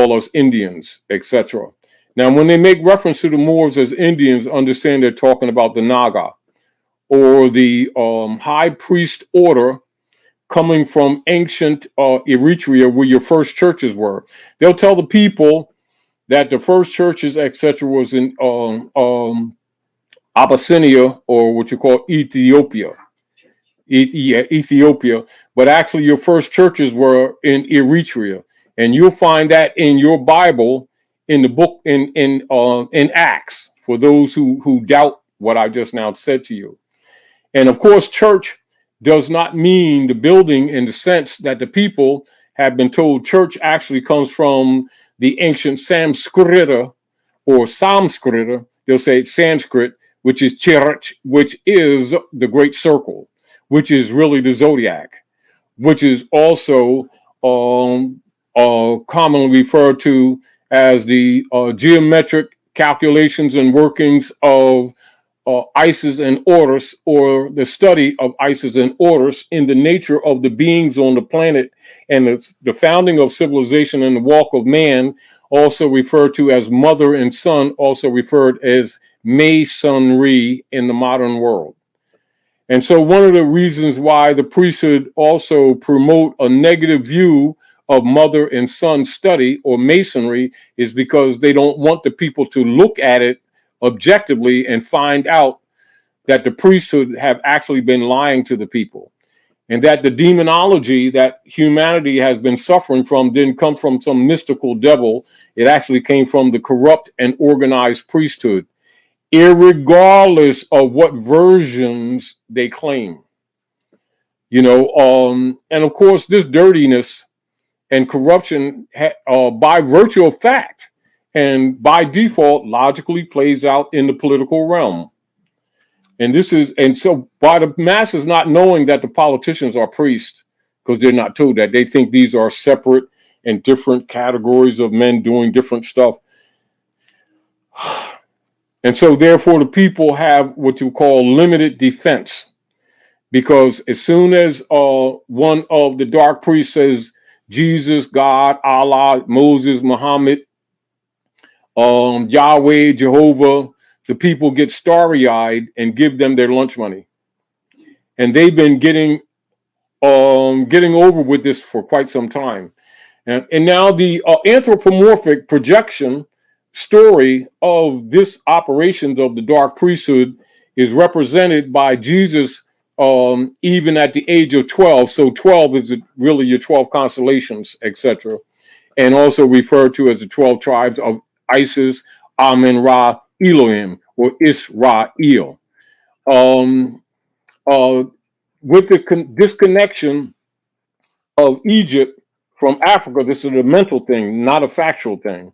call us Indians, etc. Now, when they make reference to the Moors as Indians, understand they're talking about the Naga or the high priest order coming from ancient Eritrea, where your first churches were. They'll tell the people that the first churches, etc., was in Abyssinia, or what you call Ethiopia. Ethiopia, but actually your first churches were in Eritrea, and you'll find that in your Bible, in the book in Acts, for those who doubt what I just now said to you. And of course, church does not mean the building in the sense that the people have been told. Church actually comes from the ancient Sanskrit or Samskrita. They'll say Sanskrit, which is church, which is the great circle, which is really the zodiac, which is also commonly referred to as the geometric calculations and workings of Isis and Horus, or the study of Isis and Horus in the nature of the beings on the planet, and the founding of civilization and the walk of man, also referred to as mother and son, also referred as masonry in the modern world. And so one of the reasons why the priesthood also promote a negative view of mother and son study or masonry is because they don't want the people to look at it objectively and find out that the priesthood have actually been lying to the people, and that the demonology that humanity has been suffering from didn't come from some mystical devil. It actually came from the corrupt and organized priesthood, irregardless of what versions they claim. And of course, this dirtiness and corruption, by virtue of fact and by default, logically plays out in the political realm. And so by the masses not knowing that the politicians are priests, because they're not told that, they think these are separate and different categories of men doing different stuff. And so therefore the people have what you call limited defense, because as soon as one of the dark priests says Jesus, God, Allah, Moses, Muhammad, Yahweh, Jehovah, the people get starry-eyed and give them their lunch money. And they've been getting over with this for quite some time. And now the anthropomorphic projection story of this operations of the dark priesthood is represented by Jesus even at the age of 12. So 12 is really your 12 constellations, etc. And also referred to as the 12 tribes of Isis, Amen, Ra, Elohim, or Israel. With the disconnection of Egypt from Africa, this is a mental thing, not a factual thing.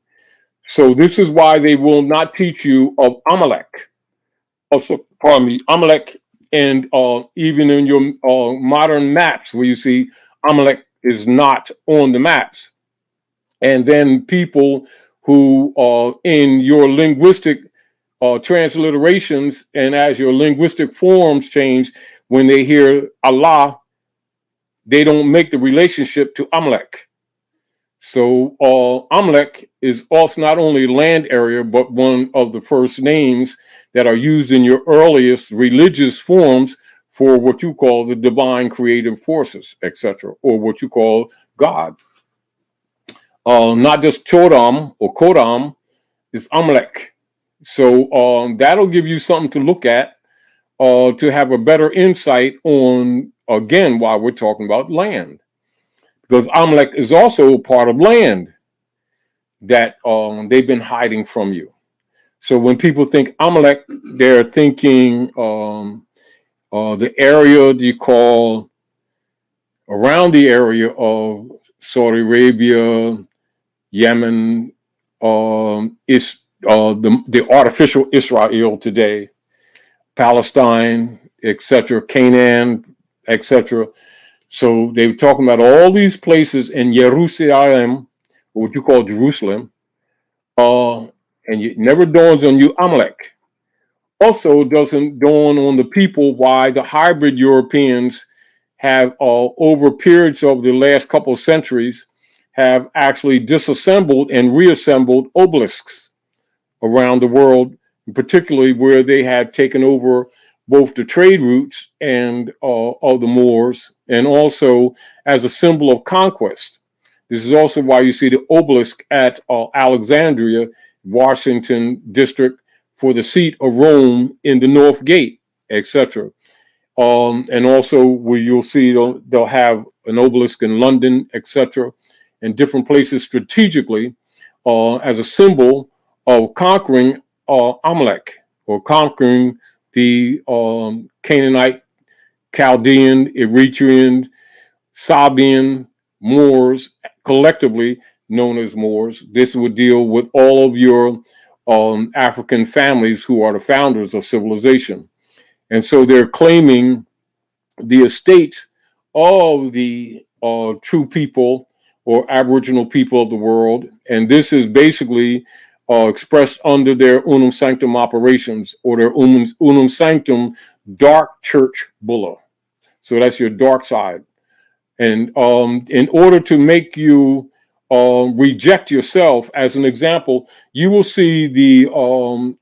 So this is why they will not teach you of Amalek. Also, pardon me, Amalek, and even in your modern maps where you see Amalek is not on the maps. And then people who in your linguistic transliterations, and as your linguistic forms change, when they hear Allah, they don't make the relationship to Amalek. So Amalek is also not only land area, but one of the first names that are used in your earliest religious forms for what you call the divine creative forces, etc., or what you call God. Not just Chodam or Kodam, it's Amalek. So that'll give you something to look at to have a better insight on, again, why we're talking about land. Because Amalek is also a part of land that they've been hiding from you. So when people think Amalek, they're thinking the area that you call around the area of Saudi Arabia, Yemen, is the artificial Israel today, Palestine, etc., Canaan, etc. So they were talking about all these places in Jerusalem, what you call Jerusalem, and it never dawns on you Amalek. Also doesn't dawn on the people why the hybrid Europeans have, over periods of the last couple of centuries, have actually disassembled and reassembled obelisks around the world, particularly where they had taken over both the trade routes and of the Moors, and also as a symbol of conquest. This is also why you see the obelisk at Alexandria, Washington district, for the seat of Rome in the North Gate, etc. And also where you'll see they'll have an obelisk in London, etc., and different places strategically as a symbol of conquering Amalek, or conquering the Canaanite, Chaldean, Eritrean, Sabian, Moors, collectively known as Moors. This would deal with all of your African families who are the founders of civilization. And so they're claiming the estate of the true people or Aboriginal people of the world. And this is basically expressed under their unum sanctum operations, or their unum sanctum dark church bulla. So that's your dark side. And in order to make you reject yourself, as an example, you will see the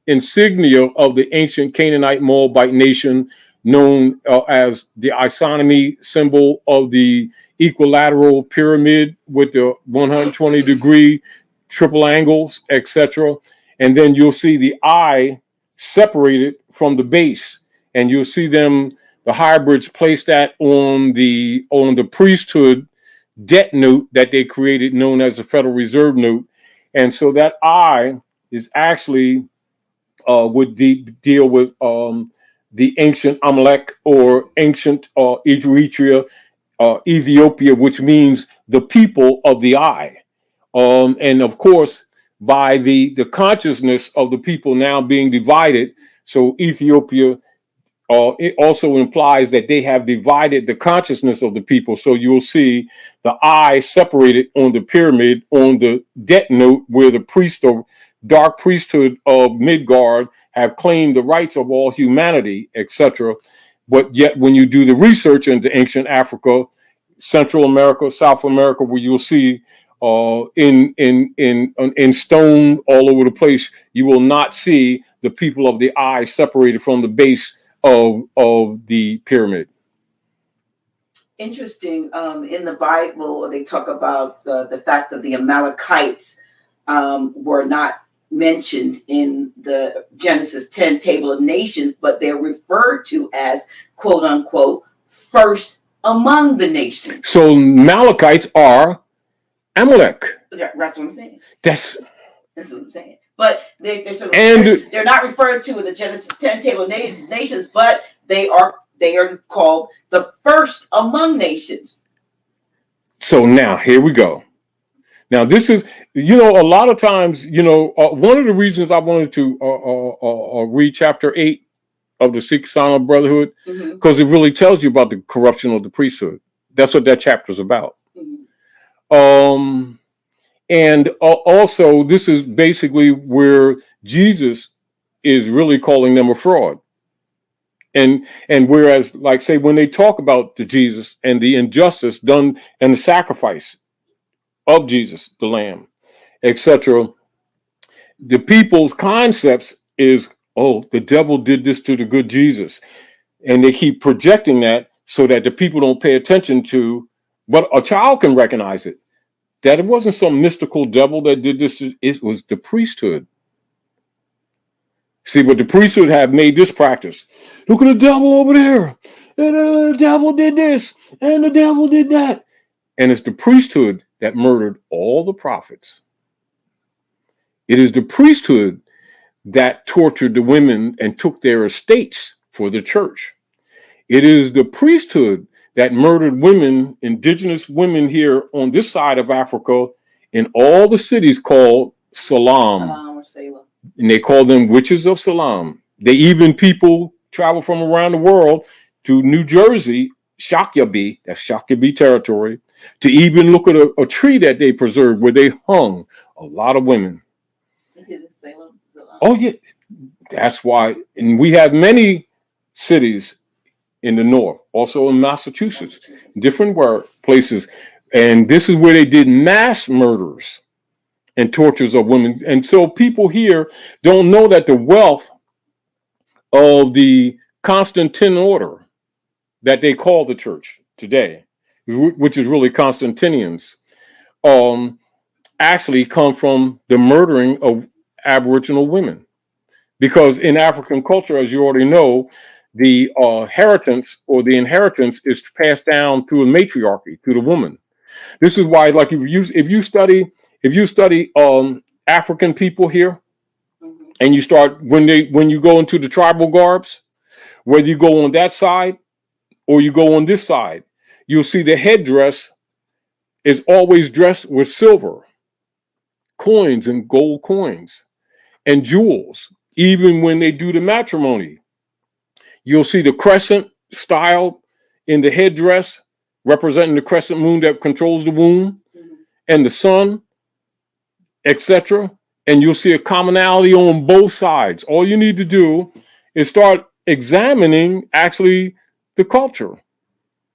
insignia of the ancient Canaanite Moabite nation, known as the isonomy symbol of the equilateral pyramid with the 120-degree triple angles, etc. And then you'll see the eye separated from the base, and you'll see them, the hybrids, placed that on the priesthood debt note that they created, known as the Federal Reserve note. And so that eye is actually would deal with the ancient Amalek, or ancient Eritrea, Ethiopia, which means the people of the eye. And of course, by the consciousness of the people now being divided, so Ethiopia, it also implies that they have divided the consciousness of the people. So you'll see the eye separated on the pyramid on the debt note, where the priest or dark priesthood of Midgard have claimed the rights of all humanity, etc. But yet, when you do the research into ancient Africa, Central America, South America, where you'll see in stone all over the place, you will not see the people of the eye separated from the base of the pyramid. Interesting. In the Bible, they talk about the fact that the Amalekites were not mentioned in the Genesis 10 table of nations, but they're referred to as, quote unquote, first among the nations. So Amalekites are Amalek. That's what I'm saying. That's what I'm saying. But they're not referred to in the Genesis 10 table of nations, but they are called the first among nations. So now here we go. Now this is, a lot of times, one of the reasons I wanted to read chapter 8 of the Sikh Silent Brotherhood, because it really tells you about the corruption of the priesthood. That's what that chapter is about. And also, this is basically where Jesus is really calling them a fraud. And whereas, like, say, when they talk about the Jesus and the injustice done and the sacrifice of Jesus, the Lamb, etc., the people's concepts is, oh, the devil did this to the good Jesus. And they keep projecting that so that the people don't pay attention to, but a child can recognize it, that it wasn't some mystical devil that did this. It was the priesthood. See, but the priesthood have made this practice. Look at the devil over there. And the devil did this. And the devil did that. And it's the priesthood that murdered all the prophets. It is the priesthood that tortured the women and took their estates for the church. It is the priesthood that murdered women, indigenous women here on this side of Africa, in all the cities called Salam. And they call them witches of Salam. People travel from around the world to New Jersey, Shakyabi, that's Shakyabi territory, to even look at a tree that they preserved where they hung a lot of women. Is it in Salem? Oh, yeah. That's why. And we have many cities in the north, also in Massachusetts, different places. And this is where they did mass murders and tortures of women. And so people here don't know that the wealth of the Constantine order that they call the church today, which is really Constantinians, actually come from the murdering of Aboriginal women. Because in African culture, as you already know, the inheritance is passed down through a matriarchy, through the woman. This is why, like, if you study African people here, and you start when you go into the tribal garbs, whether you go on that side or you go on this side, you'll see the headdress is always dressed with silver, coins and gold coins, and jewels. Even when they do the matrimony, you'll see the crescent style in the headdress, representing the crescent moon that controls the womb, and the sun, etc. And you'll see a commonality on both sides. All you need to do is start examining actually the culture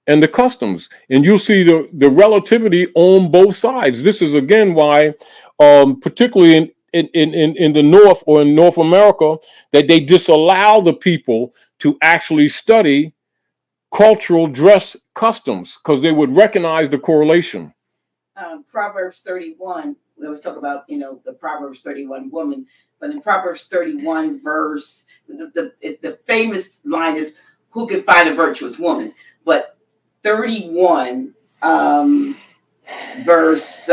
and the customs, and you'll see the relativity on both sides. This is again why, particularly in the North or in North America, that they disallow the people to actually study cultural dress customs because they would recognize the correlation. Proverbs 31, we always talk about, the Proverbs 31 woman, but in Proverbs 31 verse, the famous line is, who can find a virtuous woman? But 31 verse,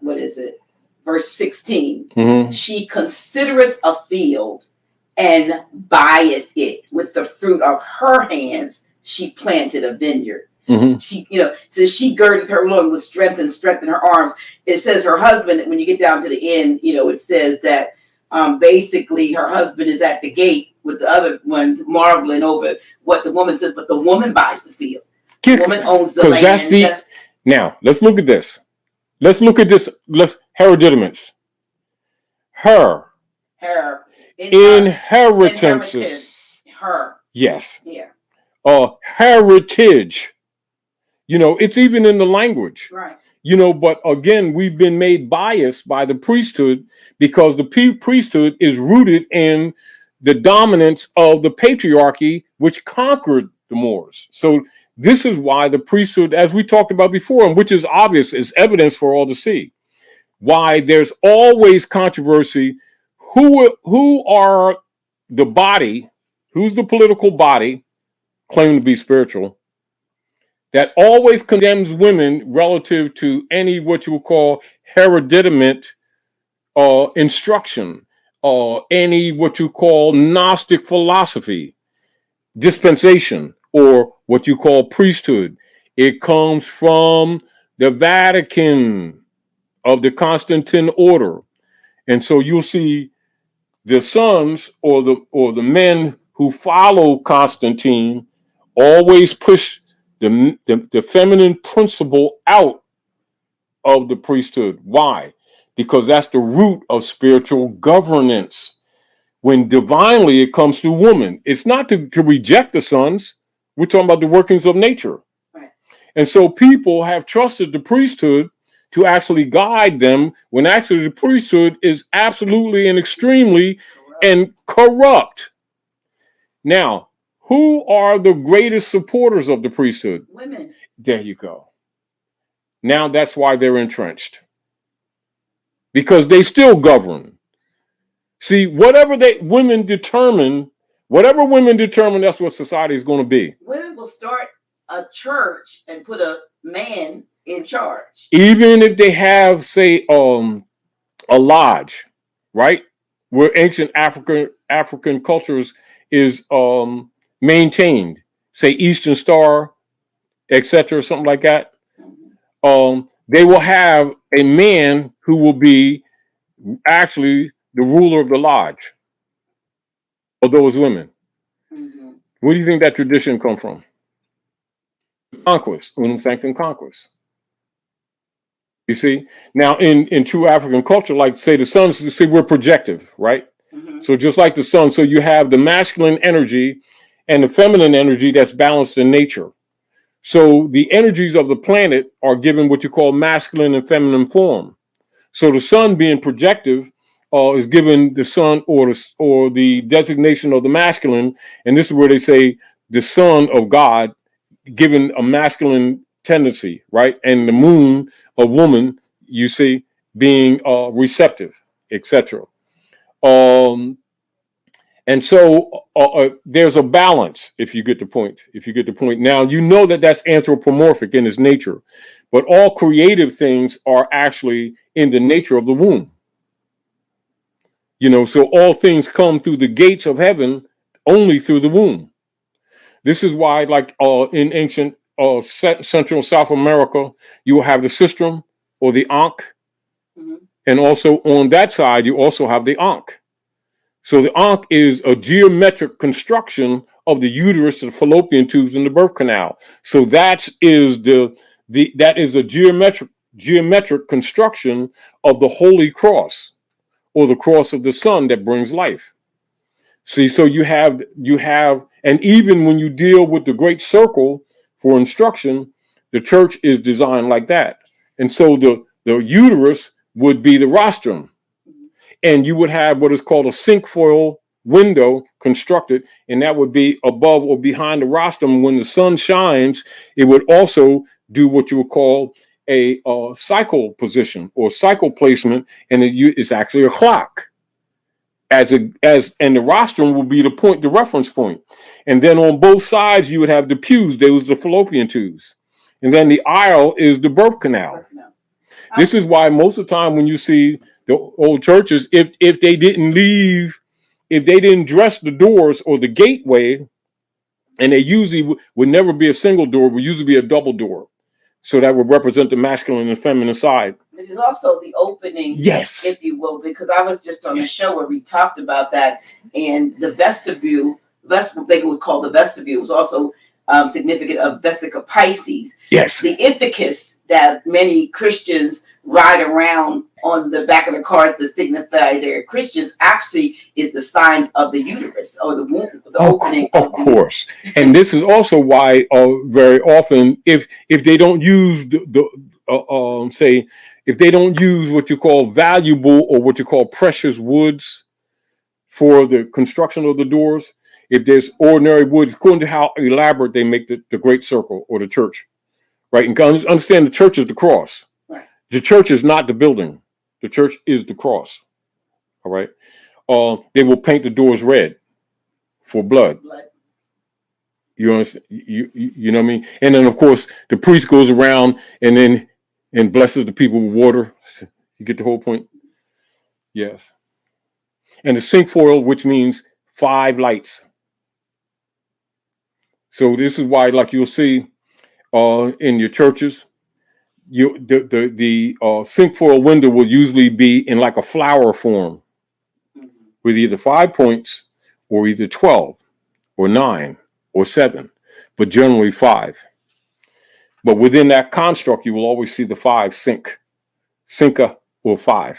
what is it? Verse 16, she considereth a field and buyeth it. With the fruit of her hands, she planted a vineyard. She, says she girdeth her loin with strength and strengthened her arms. It says her husband, when you get down to the end, it says that basically her husband is at the gate with the other ones marveling over what the woman says, but the woman buys the field. The woman owns the land. Now, let's look at this. Let's look at this. Hereditaments. Her. Inheritances. Her. Yes. Yeah. Heritage. It's even in the language. Right. But again, we've been made biased by the priesthood because the priesthood is rooted in the dominance of the patriarchy, which conquered the Moors. So this is why the priesthood, as we talked about before, and which is obvious, is evidence for all to see, why there's always controversy. Who are the body? Who's the political body claiming to be spiritual that always condemns women relative to any what you would call hereditament instruction, or any what you call Gnostic philosophy, dispensation, or what you call priesthood? It comes from the Vatican of the Constantine order. And so you'll see the sons or the men who follow Constantine always push the feminine principle out of the priesthood. Why? Because that's the root of spiritual governance. When divinely it comes through woman, it's not to reject the sons. We're talking about the workings of nature. Right. And so people have trusted the priesthood to actually guide them, when actually the priesthood is absolutely and extremely corrupt. Now, who are the greatest supporters of the priesthood? Women. There you go. Now that's why they're entrenched. Because they still govern. See, whatever women determine, that's what society is going to be. Women will start a church and put a man in charge. Even if they have, say, a lodge, right? Where ancient African cultures is maintained, say Eastern Star, etc., something like that. They will have a man who will be actually the ruler of the lodge of those women. Where do you think that tradition come from? Conquest, unum sanctum conquest. You see, now in true African culture, like say the sons, say we're projective, right? So just like the sun, so you have the masculine energy and the feminine energy that's balanced in nature. So the energies of the planet are given what you call masculine and feminine form. So the sun being projective is given the sun or the designation of the masculine, and this is where they say the son of God given a masculine tendency, right? And the moon, a woman, you see, being receptive, etc. Um, and so there's a balance, if you get the point. If you get the point. Now, you know that that's anthropomorphic in its nature, but all creative things are actually in the nature of the womb. You know, so all things come through the gates of heaven only through the womb. This is why, like in ancient Central and South America, you will have the sistrum or the ankh, and also on that side, you also have the ankh. So the ankh is a geometric construction of the uterus, the fallopian tubes, and the birth canal. So that is that is a geometric construction of the Holy Cross, or the cross of the sun that brings life. See, so you have, and even when you deal with the great circle for instruction, the church is designed like that. And so the uterus would be the rostrum, and you would have what is called a cinquefoil window constructed, and that would be above or behind the rostrum. When the sun shines, it would also do what you would call a cycle position or cycle placement, and it's actually a clock. And the rostrum will be the reference point, and then on both sides you would have the pews. Those are the fallopian tubes, and then the aisle is the birth canal. This is why most of the time when you see the old churches, if they didn't dress the doors or the gateway, and they usually would never be a single door, would usually be a double door, so that would represent the masculine and feminine side. It is also the opening, yes, if you will, because I was just on a show where we talked about that, and the vestibule, they would call the vestibule, was also significant of Vesica Pisces. Yes. The ithacus that many Christians ride around on the back of the cars to signify they're Christians actually is the sign of the uterus or the womb, the opening. Of course. And this is also why very often, if they don't use say, if they don't use what you call valuable or what you call precious woods for the construction of the doors, if there's ordinary woods, according to how elaborate they make the great circle or the church, right? And understand the church is the cross. Right. The church is not the building. The church is the cross. All right. They will paint the doors red for blood. You understand? You know what I mean? And then of course the priest goes around and blesses the people with water. You get the whole point? Yes. And the cinquefoil, which means 5 lights. So this is why, like you'll see in your churches, the cinquefoil window will usually be in like a flower form, with either 5 points or either 12 or 9 or 7, but generally 5. But within that construct, you will always see the 5 cinca or 5.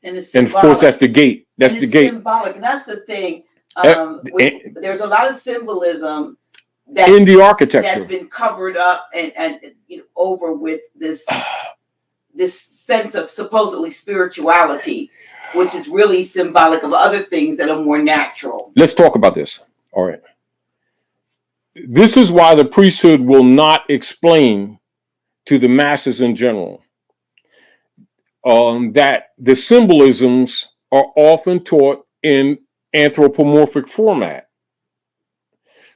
And of course, that's the gate. That's the gate. Symbolic. And that's the thing. There's a lot of symbolism that in the architecture that's been covered up and over with this sense of supposedly spirituality, which is really symbolic of other things that are more natural. Let's talk about this. All right. This is why the priesthood will not explain to the masses in general that the symbolisms are often taught in anthropomorphic format.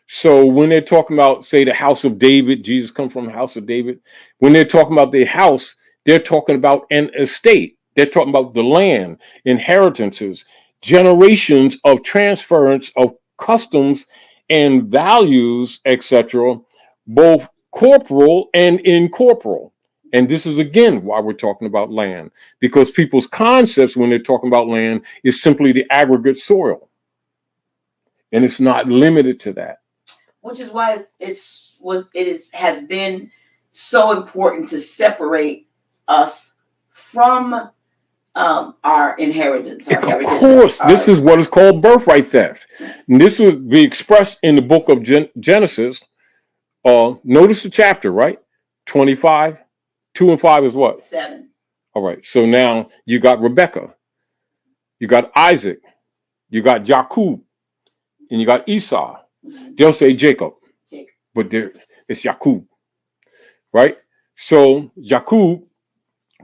So when they're talking about, say, the house of David, Jesus comes from the house of David. When they're talking about the house, they're talking about an estate. They're talking about the land, inheritances, generations of transference of customs and values, etc., both corporal and incorporeal. And this is, again, why we're talking about land, because people's concepts when they're talking about land is simply the aggregate soil. And it's not limited to that. Which is why has been so important to separate us from our inheritance. Of course, this is what is called birthright theft. And this would be expressed in the book of Genesis, Notice the chapter, right? 25. 2 and 5 is what? 7. All right. So now you got Rebecca, you got Isaac, you got Jacob, and you got Esau. They'll say Jacob, but it's Jacob, right? So Jacob,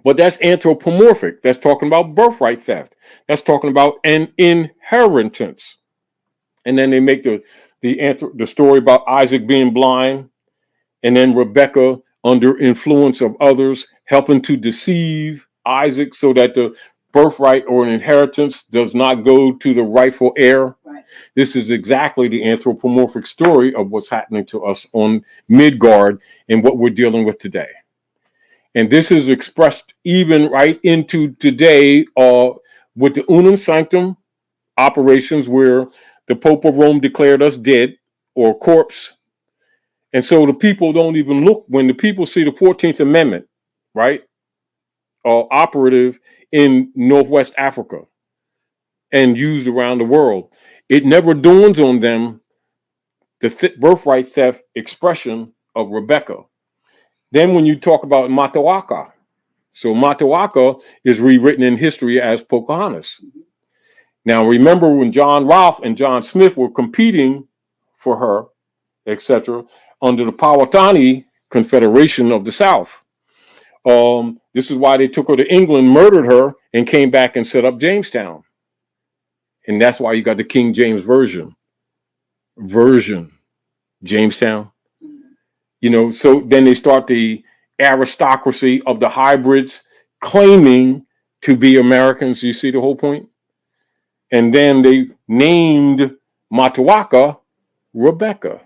but that's anthropomorphic. That's talking about birthright theft. That's talking about an inheritance. And then they make the story about Isaac being blind, and then Rebecca under influence of others helping to deceive Isaac so that the birthright or an inheritance does not go to the rightful heir. Right. This is exactly the anthropomorphic story of what's happening to us on Midgard and what we're dealing with today. And this is expressed even right into today with the Unum Sanctum operations, where the Pope of Rome declared us dead or corpse. And so the people don't even look when the people see the 14th Amendment, right, operative in Northwest Africa and used around the world. It never dawns on them the birthright theft expression of Rebecca. Then when you talk about Matawaka, so Matawaka is rewritten in history as Pocahontas. Now remember when John Rolfe and John Smith were competing for her, etc., under the Powhatan Confederation of the South. This is why they took her to England, murdered her, and came back and set up Jamestown. And that's why you got the King James Version, Jamestown. You know, so then they start the aristocracy of the hybrids claiming to be Americans. You see the whole point? And then they named Matawaka Rebecca.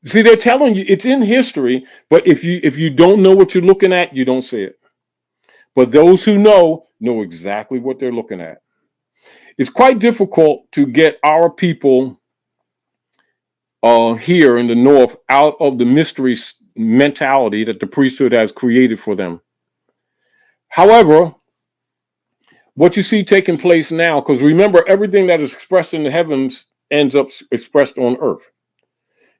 See, they're telling you it's in history, but if you don't know what you're looking at, you don't see it. But those who know exactly what they're looking at. It's quite difficult to get our people here in the North out of the mystery mentality that the priesthood has created for them. However, what you see taking place now, because remember, everything that is expressed in the heavens ends up expressed on earth.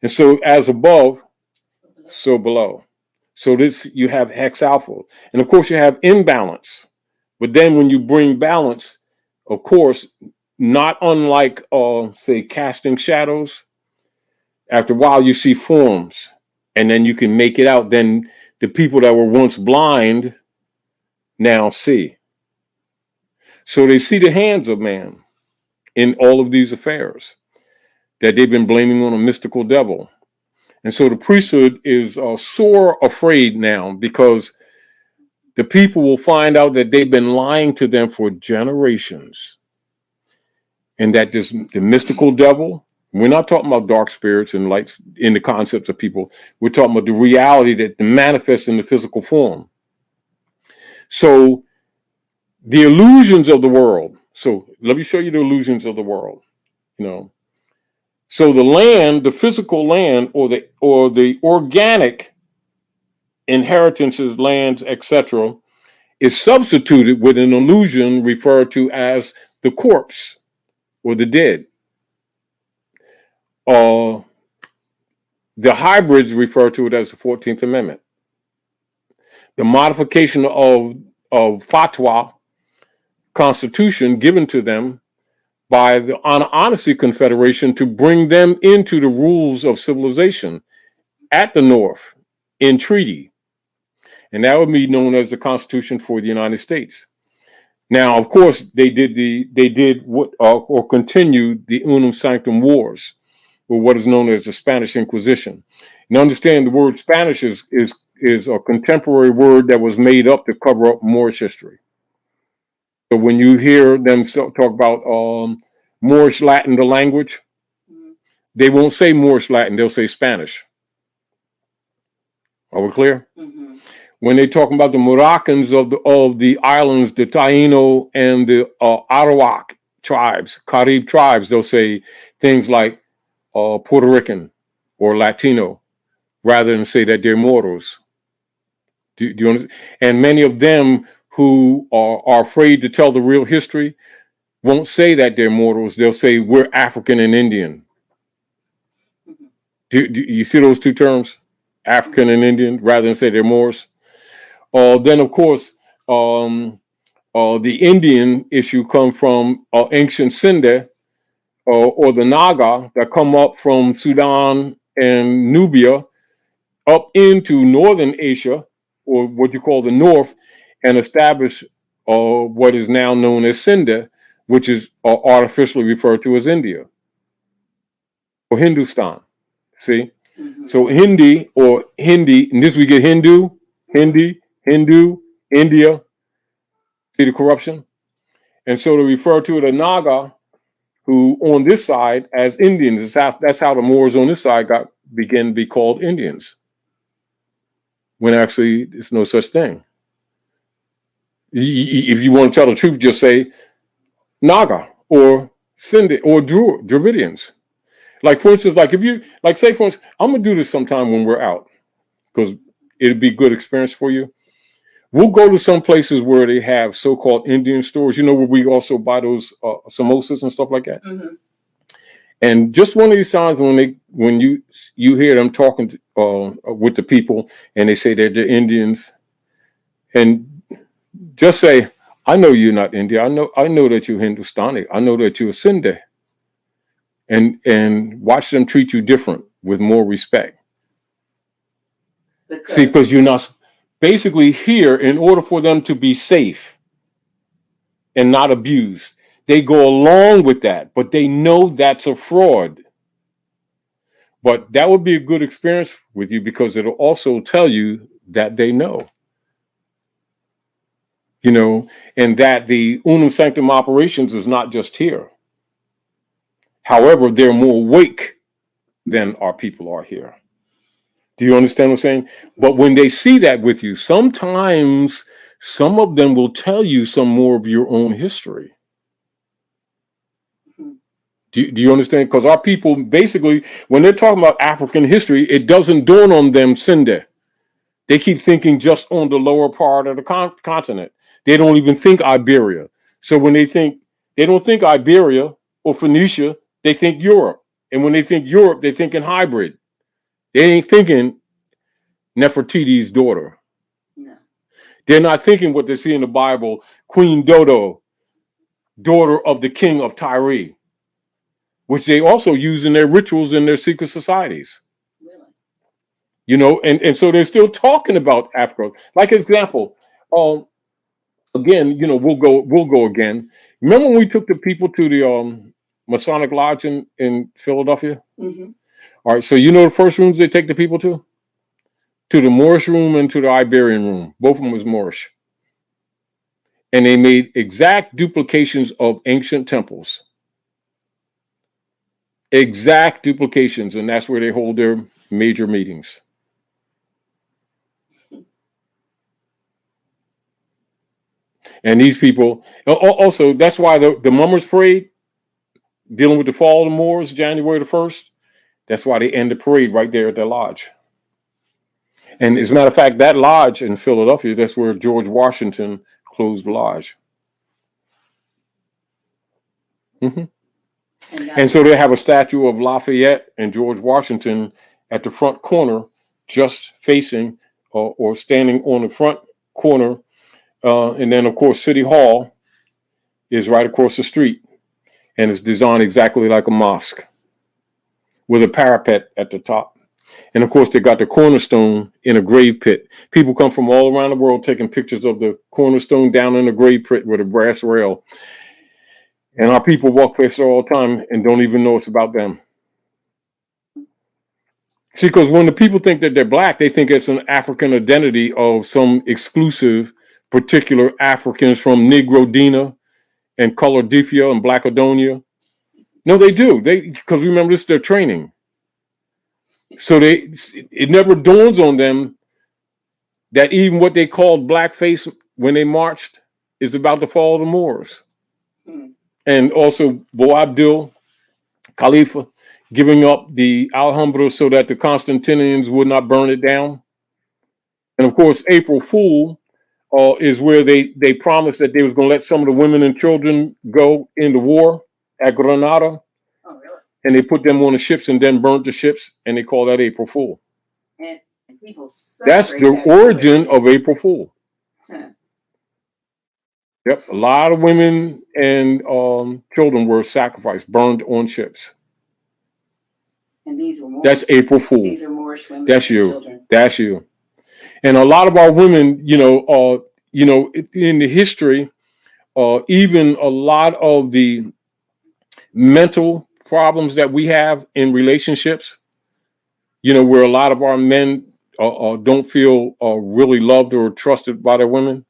And so as above, so below. So this, you have hex alpha. And of course you have imbalance. But then when you bring balance, of course, not unlike, say, casting shadows, after a while you see forms. And then you can make it out. Then the people that were once blind now see. So they see the hands of man in all of these affairs that they've been blaming on a mystical devil. And so the priesthood is sore afraid now, because the people will find out that they've been lying to them for generations. And that the mystical devil, we're not talking about dark spirits and lights in the concepts of people. We're talking about the reality that manifests in the physical form. So the illusions of the world. So let me show you the illusions of the world. You know, so the land, the physical land, or the organic inheritances, lands, etc., is substituted with an illusion referred to as the corpse or the dead. The hybrids refer to it as the 14th Amendment. The modification of fatwa, constitution given to them by the Honesty Confederation to bring them into the rules of civilization at the North in treaty. And that would be known as the Constitution for the United States. Now, of course, they did what or continued the Unum Sanctum Wars, or what is known as the Spanish Inquisition. And understand, the word Spanish is a contemporary word that was made up to cover up Moorish history. So when you hear them talk about Moorish Latin, the language, they won't say Moorish Latin; they'll say Spanish. Are we clear? When they talk about the Moroccans of the islands, the Taino and the Arawak tribes, Carib tribes, they'll say things like Puerto Rican or Latino, rather than say that they're Moros. Do you understand? And many of them who are afraid to tell the real history won't say that they're Moros. They'll say we're African and Indian. Do you see those two terms, African and Indian, rather than say they're Moors? Then, of course, um, the Indian issue come from ancient Sinde or the Naga that come up from Sudan and Nubia up into northern Asia, or what you call the North, and establish what is now known as Sinde, which is artificially referred to as India or Hindustan. See? So Hindi or Hindi, and this we get Hindu, Hindi, Hindu, India. See the corruption? And so to refer to the Naga, who on this side as Indians, that's how the Moors on this side began to be called Indians, when actually there's no such thing. If you want to tell the truth, just say Naga or Sindhi or Dravidians. Like for instance, like if you say for instance, I'm gonna do this sometime when we're out because it'd be good experience for you. We'll go to some places where they have so-called Indian stores, where we also buy those samosas and stuff like that. And just one of these times when you hear them talking with the people and they say they're Indians, and just say, I know you're not Indian. I know that you're Hindustani. I know that you're Sindhi. And watch them treat you different with more respect. See, because you're not basically here in order for them to be safe and not abused. They go along with that, but they know that's a fraud. But that would be a good experience with you because it'll also tell you that they know. And that the unum sanctum operations is not just here. However, they're more awake than our people are here. Do you understand what I'm saying? But when they see that with you, sometimes some of them will tell you some more of your own history. Do you understand? Because our people, basically, when they're talking about African history, it doesn't dawn on them Sinde. They keep thinking just on the lower part of the continent. They don't even think Iberia. So when they don't think Iberia or Phoenicia, they think Europe. And when they think Europe, they think in hybrid. They ain't thinking Nefertiti's daughter. No. They're not thinking what they see in the Bible, Queen Dodo, daughter of the king of Tarik, which they also use in their rituals in their secret societies. Really? And so they're still talking about Africa. Like example, again, we'll go again. Remember when we took the people to the Masonic Lodge in Philadelphia? Mm-hmm. All right, so the first rooms they take the people to? To the Moorish room and to the Iberian room. Both of them was Moorish. And they made exact duplications of ancient temples. Exact duplications, and that's where they hold their major meetings. And these people, also, that's why the Mummers Parade, dealing with the fall of the Moors, January the 1st, that's why they end the parade right there at their lodge. And as a matter of fact, that lodge in Philadelphia, that's where George Washington closed the lodge. Mm-hmm. And so they have a statue of Lafayette and George Washington at the front corner, just facing or standing on the front corner. And then, of course, City Hall is right across the street. And it's designed exactly like a mosque with a parapet at the top. And, of course, they got the cornerstone in a grave pit. People come from all around the world taking pictures of the cornerstone down in the grave pit with a brass rail. And our people walk past there all the time and don't even know it's about them. See, because when the people think that they're black, they think it's an African identity of some exclusive particular Africans from Negrodina and Colordifia and Blackadonia. No, they do. Because remember, this is their training. So it never dawns on them that even what they called blackface when they marched is about the fall of the Moors. And also Boabdil Khalifa giving up the Alhambra so that the Constantinians would not burn it down. And of course, April Fool is where they promised that they was going to let some of the women and children go into war at Granada. Oh, really? and they put them on the ships and then burnt the ships, and they call that April Fool. And people That's celebrate the that origin of foolishness. April Fool. Huh. Yep, a lot of women and children were sacrificed, burned on ships. And these were That's Moorish. April Fool. These are Moorish women That's and you. children. That's you. And a lot of our women, in the history, even a lot of the mental problems that we have in relationships, where a lot of our men don't feel really loved or trusted by their women.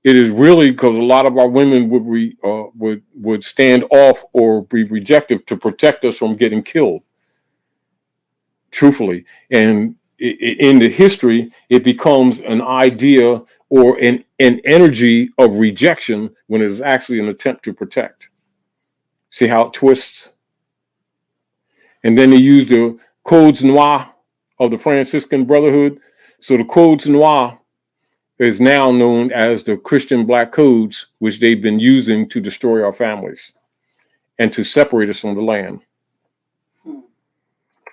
It is really because a lot of our women would stand off or be rejected to protect us from getting killed. Truthfully, and in the history, it becomes an idea or an energy of rejection when it is actually an attempt to protect. See how it twists? And then they use the codes noirs of the Franciscan Brotherhood. So the codes noirs is now known as the Christian Black Codes, which they've been using to destroy our families and to separate us from the land.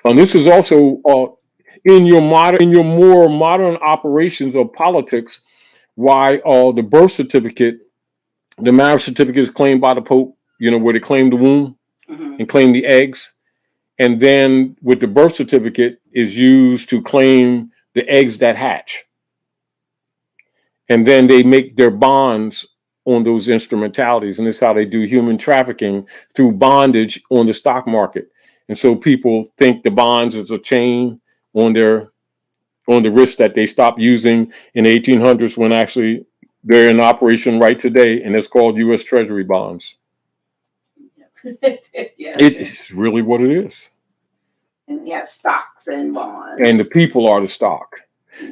And this is also in your more modern operations of politics, why the birth certificate, the marriage certificate is claimed by the Pope, where they claim the womb and claim the eggs. And then with the birth certificate is used to claim the eggs that hatch. And then they make their bonds on those instrumentalities. And this is how they do human trafficking through bondage on the stock market. And so people think the bonds is a chain on the wrist that they stopped using in the 1800s when actually they're in operation right today. And it's called U.S. Treasury bonds. Yeah. It's really what it is. And we have stocks and bonds. And the people are the stock.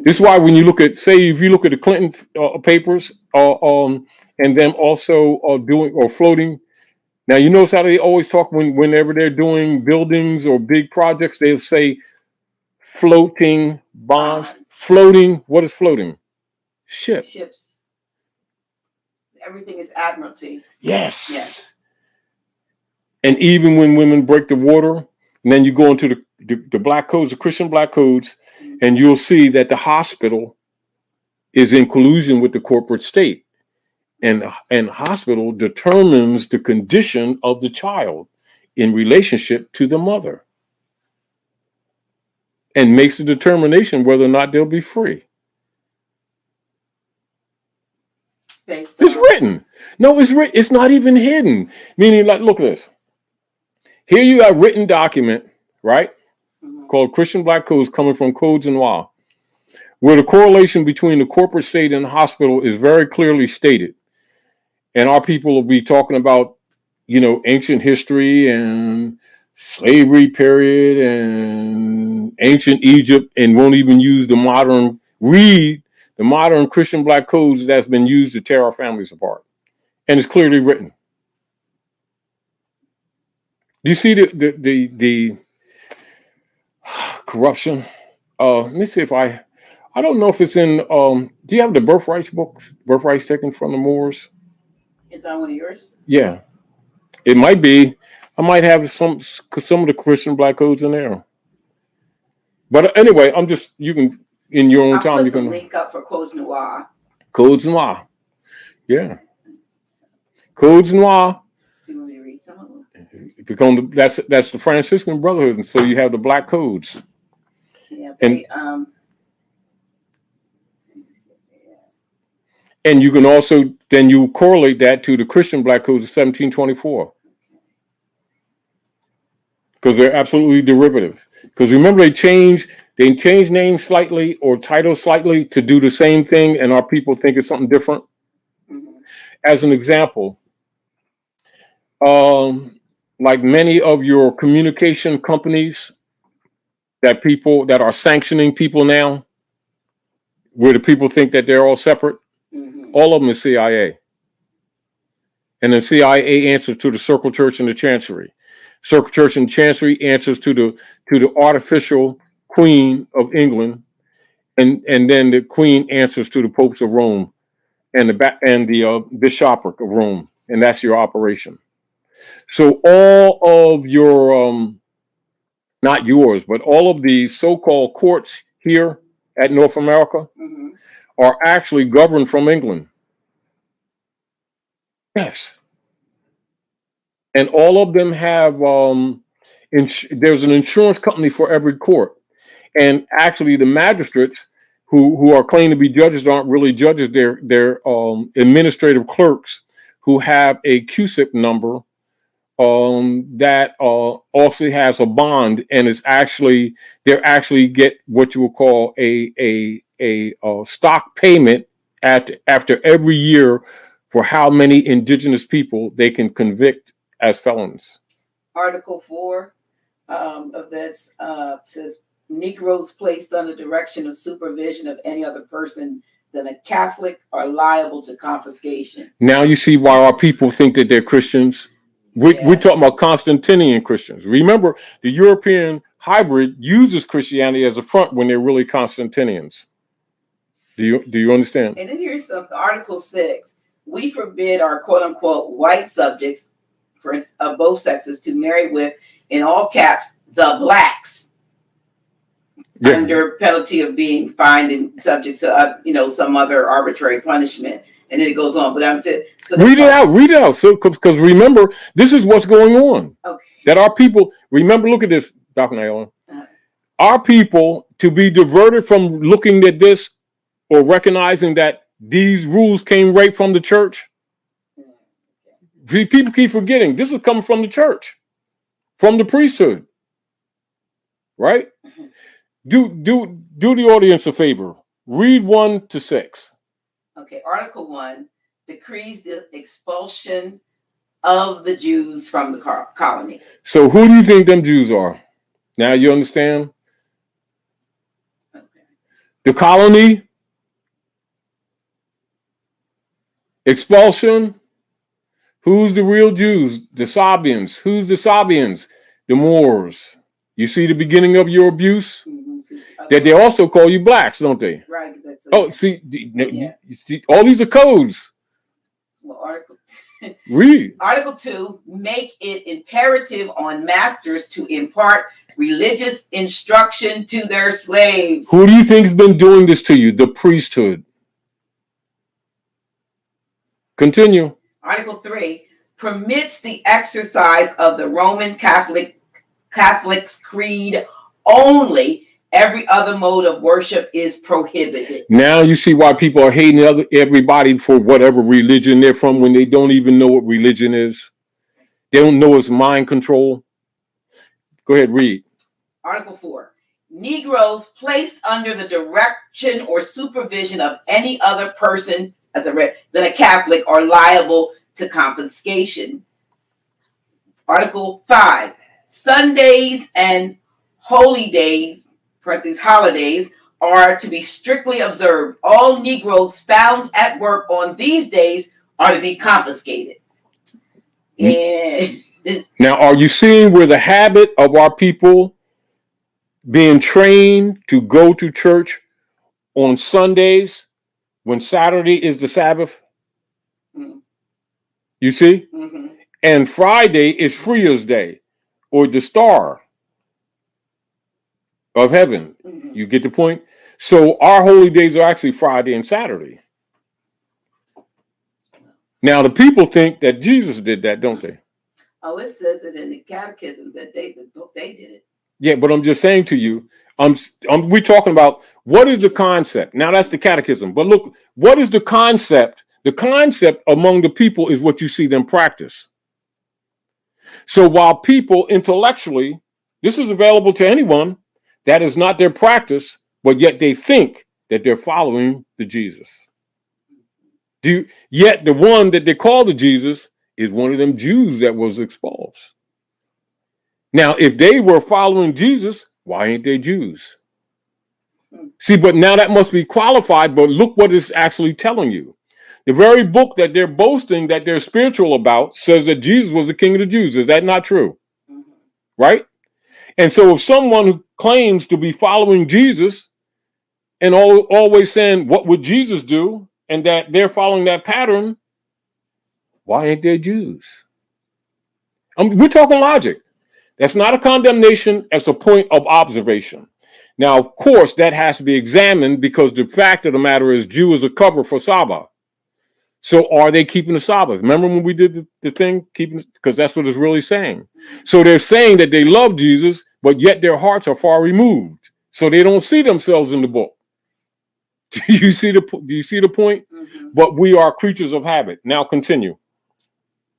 This is why when you look at, say, if you look at the Clinton papers, and them also doing or floating. Now, you notice how they always talk whenever they're doing buildings or big projects, they'll say floating bonds. Floating, what is floating? Ships. Everything is admiralty. Yes. And even when women break the water, and then you go into the black codes, the Christian black codes, and you'll see that the hospital is in collusion with the corporate state. And hospital determines the condition of the child in relationship to the mother and makes a determination whether or not they'll be free. It's written. No, it's written. It's not even hidden. Meaning, like, look at this. Here you have a written document, right? Called Christian Black Codes, coming from Codes Noirs, where the correlation between the corporate state and the hospital is very clearly stated. And our people will be talking about, ancient history and slavery period and ancient Egypt, and won't even use the modern Christian black codes that's been used to tear our families apart. And it's clearly written. Do you see the corruption? Let me see if I don't know if it's in, do you have the Birthrights books? Birthrights taken from the Moors? Is that one of yours? Yeah. It might be. I might have some of the Christian black codes in there. But anyway, you can, in your own time, you can link up for Codes Noirs. Codes Noirs. Yeah. Codes Noirs. Do you want me to read some of them? That's the Franciscan Brotherhood, and so you have the black codes. Yeah, and you can also then you correlate that to the Christian black codes of 1724. Because they're absolutely derivative. Because remember, they change names slightly or titles slightly to do the same thing, and our people think it's something different. As an example, like many of your communication companies that are sanctioning people now, where the people think that they're all separate, all of them is CIA. And the CIA answers to the Circle Church and the Chancery. Circle Church and Chancery answers to the artificial Queen of England, and then the Queen answers to the popes of Rome and the bishopric of Rome, and that's your operation. So all of your, not yours, but all of the so-called courts here at North America Mm-hmm. are actually governed from England. Yes. And all of them have, there's an insurance company for every court. And actually the magistrates who are claimed to be judges aren't really judges. They're administrative clerks who have a QSIP number that also has a bond, and it's actually they actually get what you would call a stock payment after every year for how many indigenous people they can convict as felons. Article 4 of this says Negroes placed under direction of supervision of any other person than a Catholic are liable to confiscation. Now you see why our people think that they're Christians. We're talking about Constantinian Christians. Remember, the European hybrid uses Christianity as a front when they're really Constantinians. Do you understand? And then here's something. Article 6. We forbid our quote unquote white subjects of both sexes to marry with, in all caps, the blacks, under penalty of being fined and subject to some other arbitrary punishment. And then it goes on. But I'm saying, read it out. So because remember, this is what's going on. Okay. That our people remember. Look at this, Dr. Naila. Our people, to be diverted from looking at this or recognizing that these rules came right from the church. People keep forgetting this is coming from the church, from the priesthood, right? Do the audience a favor. Read 1 to 6. Okay, Article 1 decrees the expulsion of the Jews from the colony. So who do you think them Jews are? Now you understand? Okay. The colony, expulsion. Who's the real Jews? The Sabians. Who's the Sabians? The Moors. You see the beginning of your abuse? Mm-hmm. That they also call you blacks, don't they? Right. See, all these are codes. Well, Article Read. Article 2, make it imperative on masters to impart religious instruction to their slaves. Who do you think's been doing this to you? The priesthood. Continue. Article 3 permits the exercise of the Roman Catholic's creed only. Every other mode of worship is prohibited. Now you see why people are hating everybody for whatever religion they're from when they don't even know what religion is. They don't know it's mind control. Go ahead, read. Article 4. Negroes placed under the direction or supervision of any other person than a Catholic are liable to confiscation. Article 5. Sundays and holy days, holidays, are to be strictly observed. All Negroes found at work on these days are to be confiscated. And now, are you seeing where the habit of our people being trained to go to church on Sundays when Saturday is the Sabbath? Mm-hmm. You see? Mm-hmm. And Friday is Freer's Day or the Star of Heaven. Mm-hmm. You get the point? So our holy days are actually Friday and Saturday. Now, the people think that Jesus did that, don't they? Oh, it says it in the catechism that they did it. Yeah, but I'm just saying to you, we're talking about what is the concept. Now that's the catechism. But look, what is the concept? The concept among the people is what you see them practice. So while people intellectually, this is available to anyone, that is not their practice, but yet they think that they're following the Jesus. Yet the one that they call the Jesus is one of them Jews that was expulsed. Now, if they were following Jesus, why ain't they Jews? See, but now that must be qualified, but look what it's actually telling you. The very book that they're boasting that they're spiritual about says that Jesus was the king of the Jews. Is that not true? Mm-hmm. Right? And so if someone who claims to be following Jesus and always saying, what would Jesus do? And that they're following that pattern, why ain't they Jews? We're talking logic. That's not a condemnation. That's a point of observation. Now, of course, that has to be examined because the fact of the matter is Jew is a cover for Sabbath. So are they keeping the Sabbath? Remember when we did the thing, keeping, because that's what it's really saying. So they're saying that they love Jesus, but yet their hearts are far removed. So they don't see themselves in the book. Do you see the point? Mm-hmm. But we are creatures of habit. Now continue.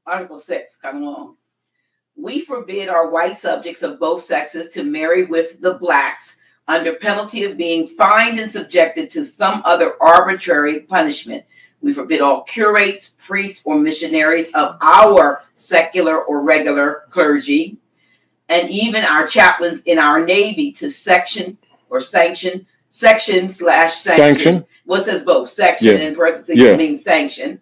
Article 6, coming along. We forbid our white subjects of both sexes to marry with the blacks under penalty of being fined and subjected to some other arbitrary punishment. We forbid all curates, priests, or missionaries of our secular or regular clergy, and even our chaplains in our Navy to sanction. Well, it says both. Section in parentheses means sanction.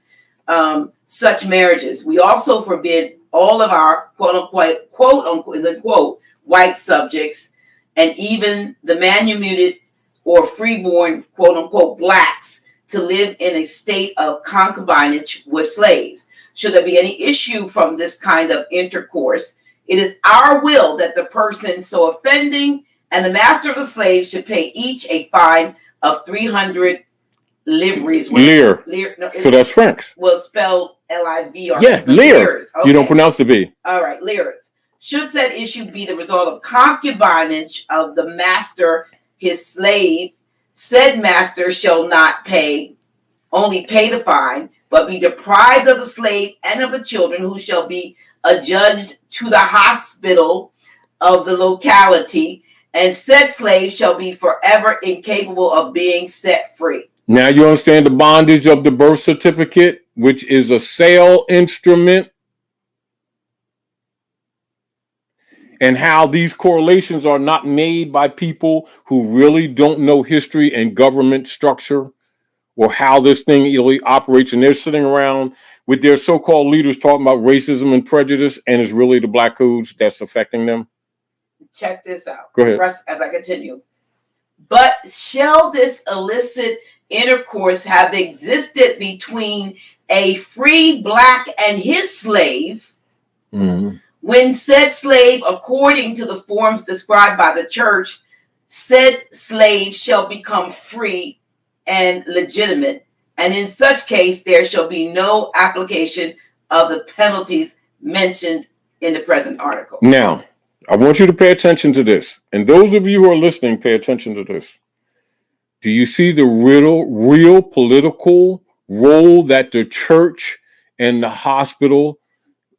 Such marriages. We also forbid all of our quote unquote white subjects and even the manumitted or freeborn quote unquote blacks to live in a state of concubinage with slaves. Should there be any issue from this kind of intercourse, it is our will that the person so offending and the master of the slave should pay each a fine of 300 livres. Lire. No, so that's francs. Well, spelled L-I-V-R. Yeah, lire. Okay. You don't pronounce the V. All right, lires. Should said issue be the result of concubinage of the master, his slave, said master shall not only pay the fine, but be deprived of the slave and of the children, who shall be adjudged to the hospital of the locality, and said slave shall be forever incapable of being set free. Now you understand the bondage of the birth certificate, which is a sale instrument, and how these correlations are not made by people who really don't know history and government structure or how this thing really operates. And they're sitting around with their so-called leaders talking about racism and prejudice, and it's really the black codes that's affecting them. Check this out. Go ahead. As I continue. But shall this illicit intercourse have existed between a free black and his slave, when said slave, according to the forms described by the church, said slave shall become free and legitimate, and in such case there shall be no application of the penalties mentioned in the present article. Now, I want you to pay attention to this, and those of you who are listening, pay attention to this. Do you see the real political role that the church and the hospital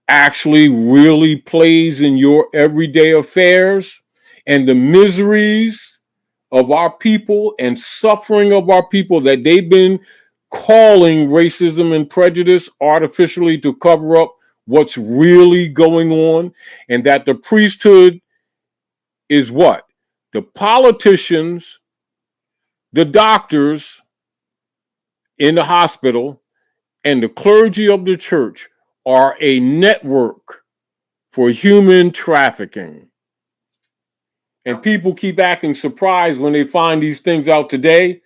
actually really plays in your everyday affairs, and the miseries of our people and suffering of our people that they've been calling racism and prejudice artificially to cover up what's really going on, and that the priesthood is what? The politicians, the doctors in the hospital, and the clergy of the church are a network for human trafficking. And people keep acting surprised when they find these things out today.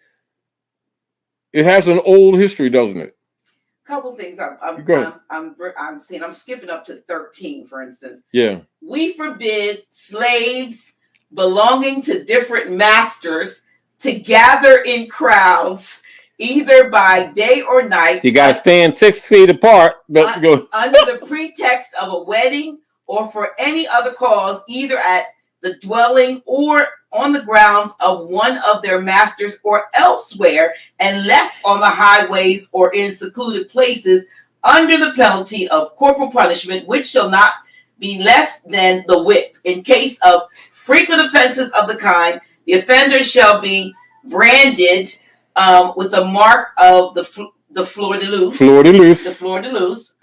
It has an old history, doesn't it? Couple things. I'm seeing. I'm skipping up to 13, for instance. Yeah. We forbid slaves belonging to different masters to gather in crowds, either by day or night. You got to stand 6 feet apart. Under the pretext of a wedding or for any other cause, either at the dwelling or on the grounds of one of their masters or elsewhere, unless on the highways or in secluded places, under the penalty of corporal punishment, which shall not be less than the whip. In case of frequent offenses of the kind, the offender shall be branded with a mark of the fleur de lis. The fleur de lis.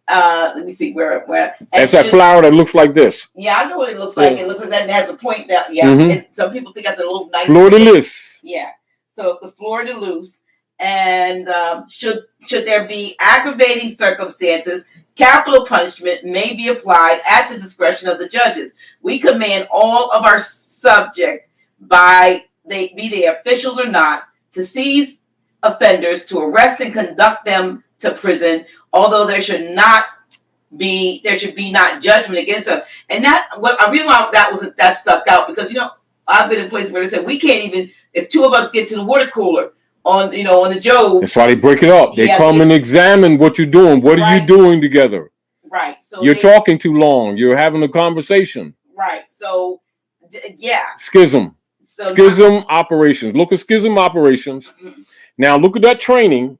Let me see where. That's that flower that looks like this. Yeah, I know what it looks like. It looks like that. It has a point down. Yeah, and some people think that's a little nice. Fleur de lis. Yeah. So the fleur de lis, and should there be aggravating circumstances, capital punishment may be applied at the discretion of the judges. We command all of our subject, be they officials or not, to seize offenders, to arrest and conduct them to prison, although there should not there should be not judgment against them. And that what I really want that stuck out, because I've been in places where they said we can't even, if two of us get to the water cooler on on the Job. That's why they break it up. They come and examine what you're doing. What are you doing together? Right. So you're talking too long. You're having a conversation. Right. So yeah. Schism. So schism operations. Look at schism operations. Mm-hmm. Now look at that training.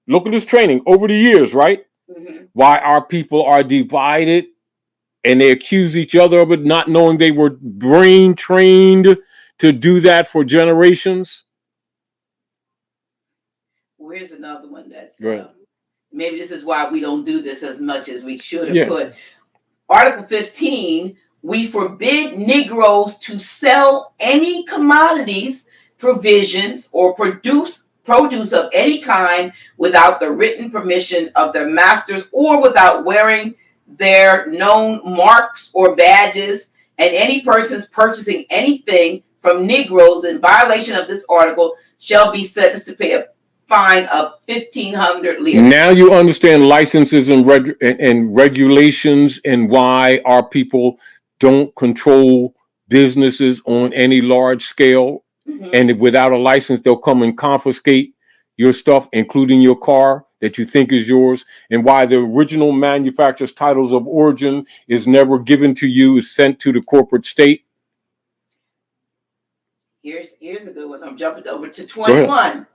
Look at this training over the years, right? Mm-hmm. Why our people are divided and they accuse each other of it, not knowing they were brain trained to do that for generations. Well, here's another one that's maybe this is why we don't do this as much as we should have put. Article 15, we forbid Negroes to sell any commodities, provisions, or produce of any kind without the written permission of their masters or without wearing their known marks or badges, and any persons purchasing anything from Negroes in violation of this article shall be sentenced to pay a fine of 1,500 lira. Now you understand licenses and regulations and why our people don't control businesses on any large scale. Mm-hmm. And without a license, they'll come and confiscate your stuff, including your car that you think is yours, and why the original manufacturer's titles of origin is never given to you, is sent to the corporate state. Here's a good one. I'm jumping over to 21.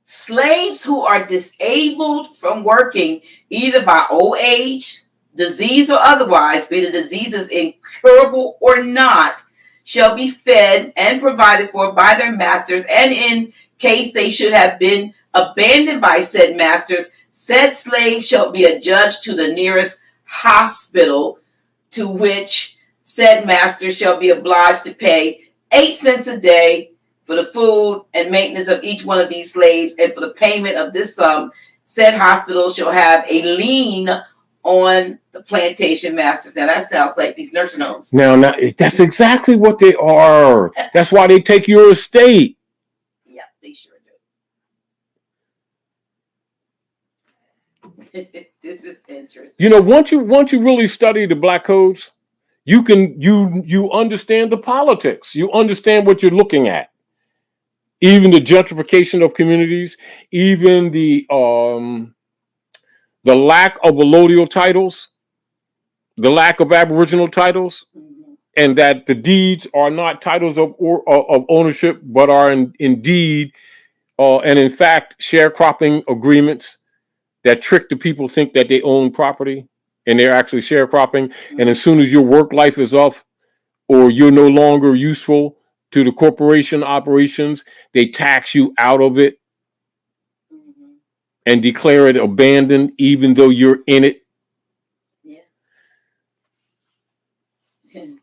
Slaves who are disabled from working, either by old age, disease, or otherwise, be the diseases incurable or not, shall be fed and provided for by their masters, and in case they should have been abandoned by said masters, said slave shall be adjudged to the nearest hospital, to which said master shall be obliged to pay 8 cents a day for the food and maintenance of each one of these slaves, and for the payment of this sum, said hospital shall have a lien on the plantation masters. Now that sounds like these nursing homes. Now that's exactly what they are. That's why they take your estate. Yeah, they sure do. This is interesting. Once you really study the black codes, you understand the politics. You understand what you're looking at. Even the gentrification of communities, even the lack of allodial titles, the lack of Aboriginal titles, mm-hmm. and that the deeds are not titles of ownership, but are indeed and in fact sharecropping agreements that trick the people think that they own property, and they're actually sharecropping. Mm-hmm. And as soon as your work life is up, or you're no longer useful to the corporation operations, they tax you out of it. Mm-hmm. And declare it abandoned, even though you're in it. Yeah. And